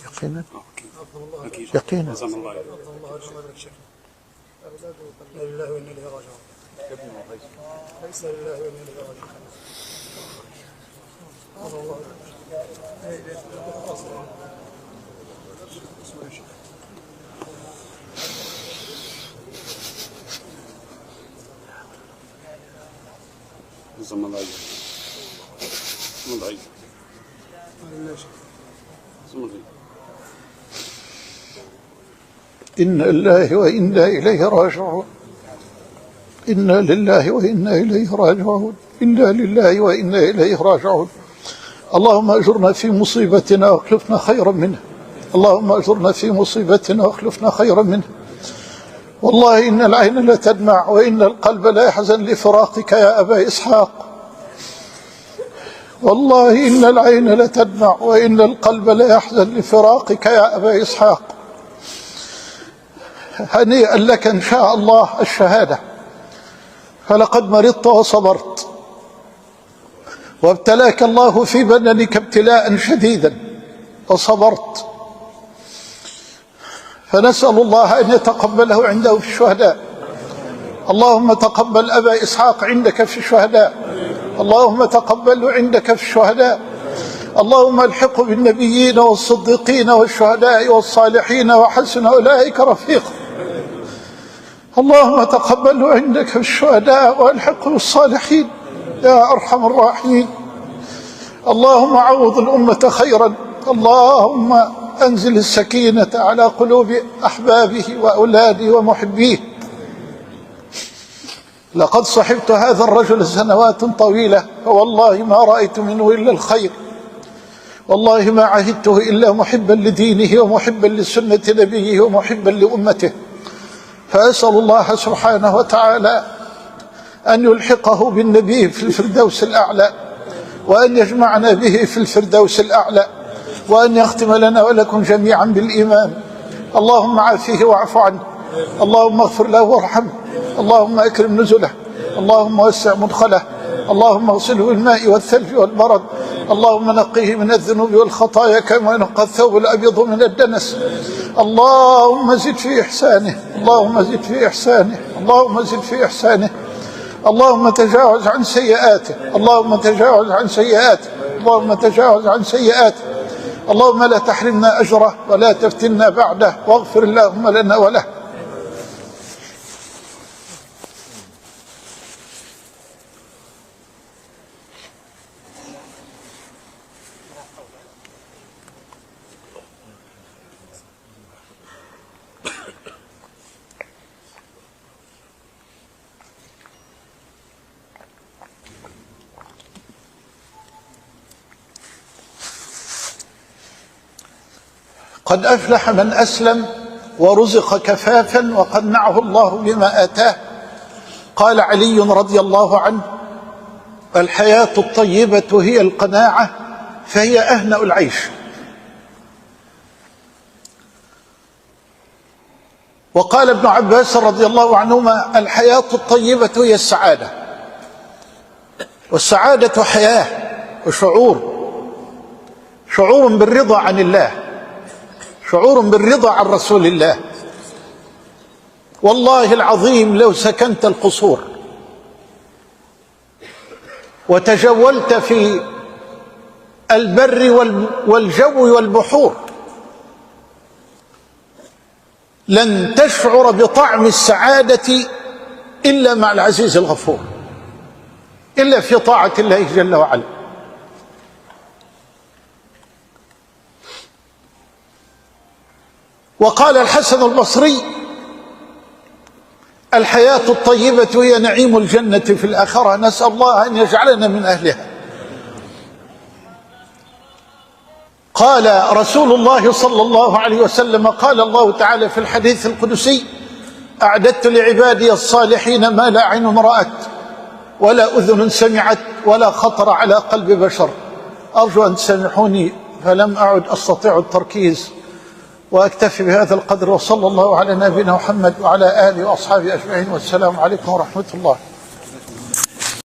يقينا يقينا. لا لله وإنا إليه راجعون. ليس لله وإنا إليه راجعون. إنا لله وإنا إليه راجعون. إنا لله وإنا إليه راجعون. إنا لله وإنا إليه راجعون. اللهم أجرنا في مصيبتنا واخلفنا خيرا منها. اللهم أجرنا في مصيبتنا واخلفنا خيرا منها. والله إن العين لا تدمع وإن القلب لا يحزن لفراقك يا أبا إسحاق. والله إن العين لا تدمع وإن القلب لا يحزن لفراقك يا أبا إسحاق. هنيئا لك إن شاء الله الشهادة، فلقد مرضت وصبرت، وابتلاك الله في بدنك ابتلاء شديدا وصبرت، فنسأل الله أن يتقبله عنده في الشهداء. اللهم تقبل أبا إسحاق عندك في الشهداء. اللهم تقبله عندك في الشهداء. اللهم الحقه بالنبيين والصديقين والشهداء والصالحين وحسن أولئك رفيقا. اللهم تقبله عندك في الشهداء والحقه بالصالحين يا أرحم الراحمين. اللهم عوض الأمة خيرا. اللهم أنزل السكينة على قلوب أحبابه وأولاده ومحبيه. لقد صحبت هذا الرجل سنوات طويلة، فوالله ما رأيت منه إلا الخير. والله ما عهدته إلا محبا لدينه ومحبا لسنة نبيه ومحبا لأمته. فأسأل الله سبحانه وتعالى أن يلحقه بالنبي في الفردوس الأعلى، وأن يجمعنا به في الفردوس الأعلى، وأن يختم لنا ولكم جميعا بالإيمان. اللهم عافيه واعف عنه. اللهم اغفر له وارحمه. اللهم أكرم نزله. اللهم وسع مدخله. اللهم اغسله بالماء والثلج والبرد. اللهم نقيه من الذنوب والخطايا كما ينقى الثوب الأبيض من الدنس. اللهم زد في إحسانه. اللهم زد في إحسانه. اللهم زد في إحسانه. اللهم تجاوز عن سيئاته. اللهم تجاوز عن سيئاته. اللهم تجاوز عن سيئاته. اللهم لا تحرمنا أجره ولا تفتنا بعده، واغفر اللهم لنا وله. قد أفلح من أسلم ورزق كفافا وقنعه الله بما آتاه. قال علي رضي الله عنه: الحياة الطيبة هي القناعة، فهي أهنأ العيش. وقال ابن عباس رضي الله عنهما: الحياة الطيبة هي السعادة. والسعادة حياة وشعور، شعور بالرضا عن الله، شعور بالرضا عن رسول الله. والله العظيم لو سكنت القصور وتجولت في البر والجو والبحور لن تشعر بطعم السعادة إلا مع العزيز الغفور، إلا في طاعة الله جل وعلا. وقال الحسن البصري: الحياة الطيبة هي نعيم الجنة في الآخرة. نسأل الله أن يجعلنا من أهلها. قال رسول الله صلى الله عليه وسلم: قال الله تعالى في الحديث القدسي: أعددت لعبادي الصالحين ما لا عين رأت ولا أذن سمعت ولا خطر على قلب بشر. أرجو أن تسامحوني فلم أعد أستطيع التركيز، وأكتفي بهذا القدر. وصلى الله على نبينا محمد وعلى آله وأصحابه أجمعين، والسلام عليكم ورحمة الله.